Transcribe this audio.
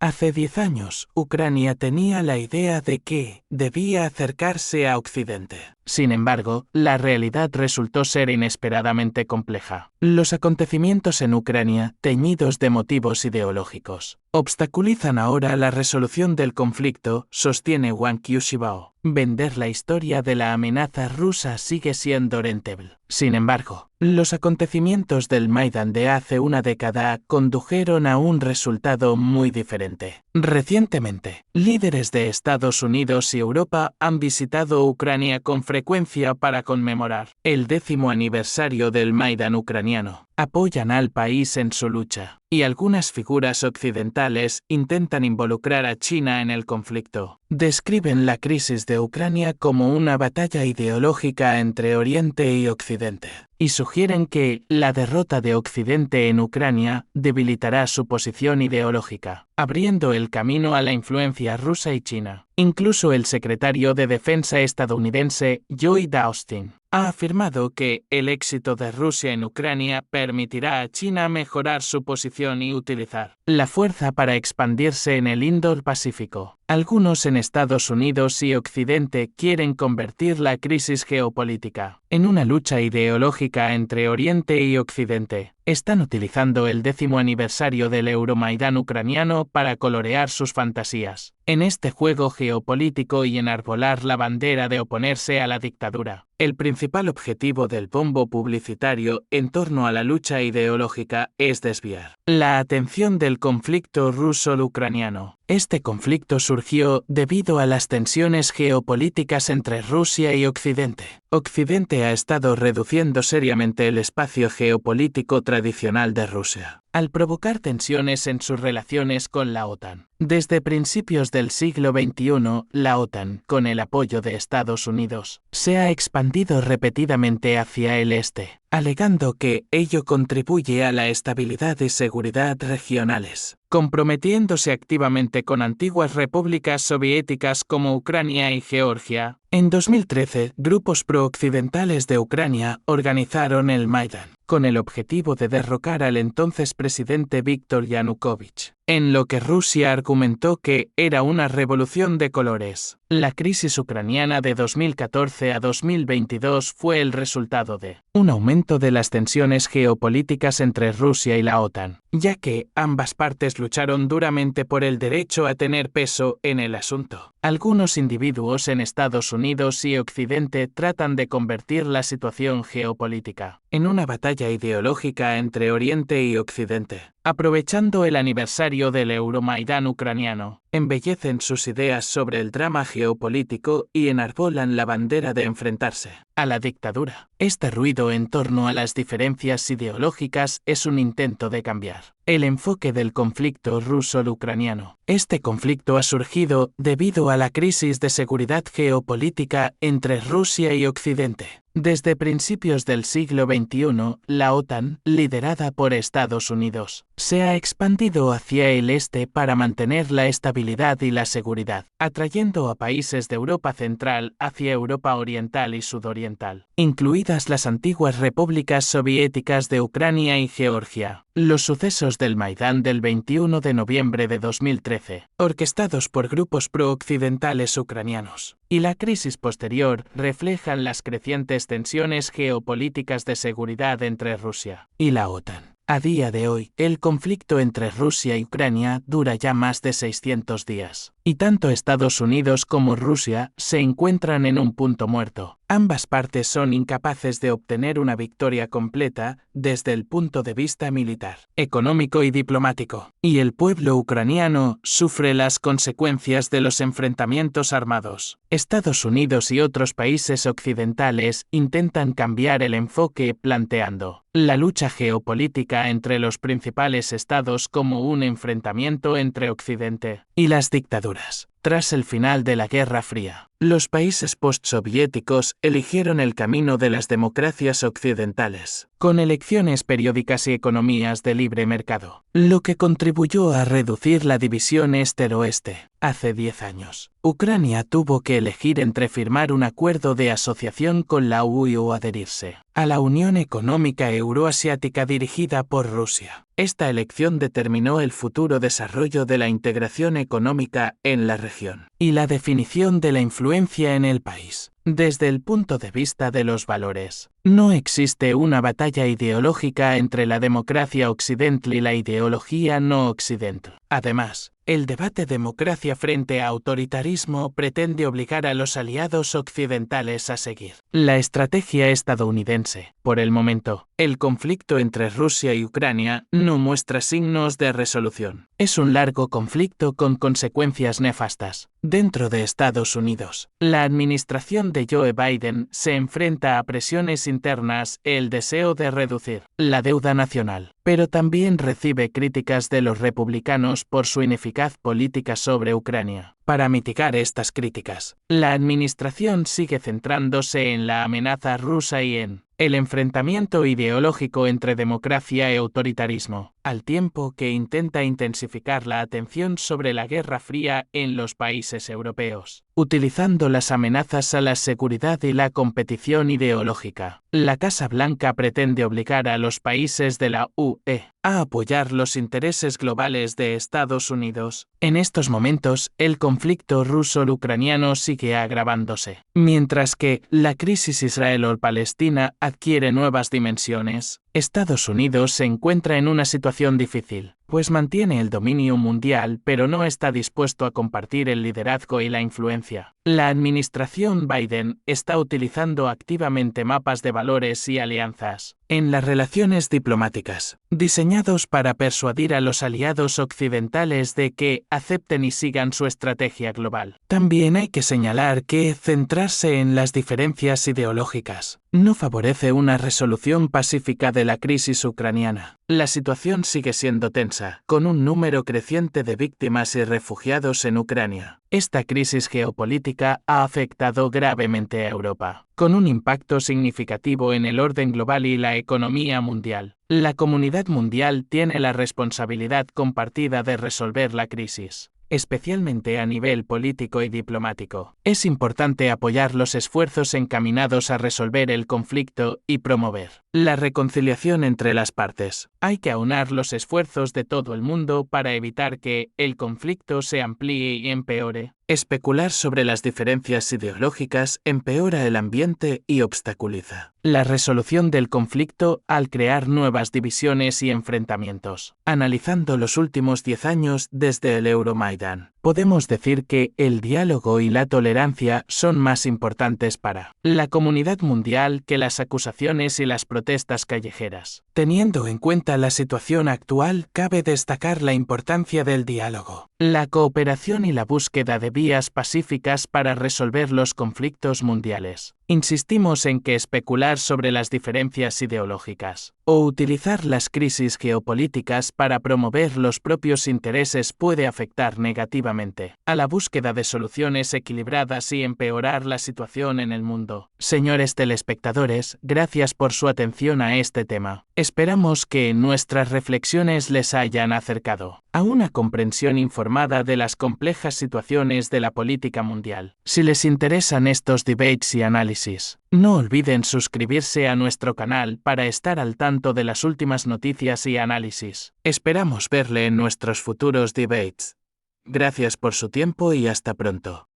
Hace 10 años, Ucrania tenía la idea de que debía acercarse a Occidente. Sin embargo, la realidad resultó ser inesperadamente compleja. Los acontecimientos en Ucrania, teñidos de motivos ideológicos, obstaculizan ahora la resolución del conflicto, sostiene Wang Yushibao. Vender la historia de la amenaza rusa sigue siendo rentable. Sin embargo, los acontecimientos del Maidán de hace una década condujeron a un resultado muy diferente. Recientemente, líderes de Estados Unidos y Europa han visitado Ucrania con frecuencia para conmemorar el 10º aniversario del Maidán ucraniano. Apoyan al país en su lucha, y algunas figuras occidentales intentan involucrar a China en el conflicto. Describen la crisis de Ucrania como una batalla ideológica entre Oriente y Occidente, y sugieren que la derrota de Occidente en Ucrania debilitará su posición ideológica, abriendo el camino a la influencia rusa y china. Incluso el secretario de Defensa estadounidense Lloyd Austin ha afirmado que el éxito de Rusia en Ucrania permitirá a China mejorar su posición y utilizar la fuerza para expandirse en el Indo-Pacífico. Algunos en Estados Unidos y Occidente quieren convertir la crisis geopolítica en una lucha ideológica entre Oriente y Occidente. Están utilizando el 10º aniversario del Euromaidán ucraniano para colorear sus fantasías en este juego geopolítico y enarbolar la bandera de oponerse a la dictadura. El principal objetivo del bombo publicitario en torno a la lucha ideológica es desviar la atención del conflicto ruso-ucraniano. Este conflicto surgió debido a las tensiones geopolíticas entre Rusia y Occidente. Occidente ha estado reduciendo seriamente el espacio geopolítico tradicional de Rusia, al provocar tensiones en sus relaciones con la OTAN. Desde principios del siglo XXI, la OTAN, con el apoyo de Estados Unidos, se ha expandido repetidamente hacia el este, alegando que ello contribuye a la estabilidad y seguridad regionales, comprometiéndose activamente con antiguas repúblicas soviéticas como Ucrania y Georgia. En 2013, grupos pro-occidentales de Ucrania organizaron el Maidán, con el objetivo de derrocar al entonces presidente Víktor Yanukovych, en lo que Rusia argumentó que era una revolución de colores. La crisis ucraniana de 2014 a 2022 fue el resultado de un aumento de las tensiones geopolíticas entre Rusia y la OTAN, ya que ambas partes lucharon duramente por el derecho a tener peso en el asunto. Algunos individuos en Estados Unidos y Occidente tratan de convertir la situación geopolítica en una batalla ideológica entre Oriente y Occidente. Aprovechando el aniversario del Euromaidán ucraniano, embellecen sus ideas sobre el drama geopolítico y enarbolan la bandera de enfrentarse a la dictadura. Este ruido en torno a las diferencias ideológicas es un intento de cambiar el enfoque del conflicto ruso-ucraniano. Este conflicto ha surgido debido a la crisis de seguridad geopolítica entre Rusia y Occidente. Desde principios del siglo XXI, la OTAN, liderada por Estados Unidos, se ha expandido hacia el este para mantener la estabilidad y la seguridad, atrayendo a países de Europa Central hacia Europa Oriental y Sudoriental, incluidas las antiguas repúblicas soviéticas de Ucrania y Georgia. Los sucesos del Maidán del 21 de noviembre de 2013, orquestados por grupos pro-occidentales ucranianos, y la crisis posterior reflejan las crecientes tensiones geopolíticas de seguridad entre Rusia y la OTAN. A día de hoy, el conflicto entre Rusia y Ucrania dura ya más de 600 días, y tanto Estados Unidos como Rusia se encuentran en un punto muerto. Ambas partes son incapaces de obtener una victoria completa desde el punto de vista militar, económico y diplomático, y el pueblo ucraniano sufre las consecuencias de los enfrentamientos armados. Estados Unidos y otros países occidentales intentan cambiar el enfoque planteando la lucha geopolítica entre los principales estados como un enfrentamiento entre Occidente y las dictaduras. Tras el final de la Guerra Fría, los países postsoviéticos eligieron el camino de las democracias occidentales, con elecciones periódicas y economías de libre mercado, lo que contribuyó a reducir la división este-oeste. Hace 10 años, Ucrania tuvo que elegir entre firmar un acuerdo de asociación con la UE o adherirse a la Unión Económica Euroasiática dirigida por Rusia. Esta elección determinó el futuro desarrollo de la integración económica en la región y la definición de la influencia en el país. Desde el punto de vista de los valores, no existe una batalla ideológica entre la democracia occidental y la ideología no occidental. Además, el debate democracia frente a autoritarismo pretende obligar a los aliados occidentales a seguir la estrategia estadounidense. Por el momento, el conflicto entre Rusia y Ucrania no muestra signos de resolución. Es un largo conflicto con consecuencias nefastas. Dentro de Estados Unidos, la administración de Joe Biden se enfrenta a presiones internas, el deseo de reducir la deuda nacional, pero también recibe críticas de los republicanos por su ineficaz política sobre Ucrania. Para mitigar estas críticas, la administración sigue centrándose en la amenaza rusa y en el enfrentamiento ideológico entre democracia y autoritarismo, al tiempo que intenta intensificar la atención sobre la Guerra Fría en los países europeos, utilizando las amenazas a la seguridad y la competición ideológica. La Casa Blanca pretende obligar a los países de la UE a apoyar los intereses globales de Estados Unidos. En estos momentos, el conflicto ruso-ucraniano sigue agravándose, mientras que la crisis israelo-palestina adquiere nuevas dimensiones. Estados Unidos se encuentra en una situación difícil, pues mantiene el dominio mundial pero no está dispuesto a compartir el liderazgo y la influencia. La administración Biden está utilizando activamente mapas de valores y alianzas en las relaciones diplomáticas, diseñados para persuadir a los aliados occidentales de que acepten y sigan su estrategia global. También hay que señalar que centrarse en las diferencias ideológicas no favorece una resolución pacífica de la crisis ucraniana. La situación sigue siendo tensa, con un número creciente de víctimas y refugiados en Ucrania. Esta crisis geopolítica ha afectado gravemente a Europa, con un impacto significativo en el orden global y la economía mundial. La comunidad mundial tiene la responsabilidad compartida de resolver la crisis, especialmente a nivel político y diplomático. Es importante apoyar los esfuerzos encaminados a resolver el conflicto y promover la reconciliación entre las partes. Hay que aunar los esfuerzos de todo el mundo para evitar que el conflicto se amplíe y empeore. Especular sobre las diferencias ideológicas empeora el ambiente y obstaculiza la resolución del conflicto al crear nuevas divisiones y enfrentamientos. Analizando los últimos 10 años desde el Euromaidán, podemos decir que el diálogo y la tolerancia son más importantes para la comunidad mundial que las acusaciones y las protestas callejeras. Teniendo en cuenta la situación actual, cabe destacar la importancia del diálogo, la cooperación y la búsqueda de vías pacíficas para resolver los conflictos mundiales. Insistimos en que especular sobre las diferencias ideológicas o utilizar las crisis geopolíticas para promover los propios intereses puede afectar negativamente a la búsqueda de soluciones equilibradas y empeorar la situación en el mundo. Señores telespectadores, gracias por su atención a este tema. Esperamos que nuestras reflexiones les hayan acercado a una comprensión informada de las complejas situaciones de la política mundial. Si les interesan estos debates y análisis, no olviden suscribirse a nuestro canal para estar al tanto de las últimas noticias y análisis. Esperamos verle en nuestros futuros debates. Gracias por su tiempo y hasta pronto.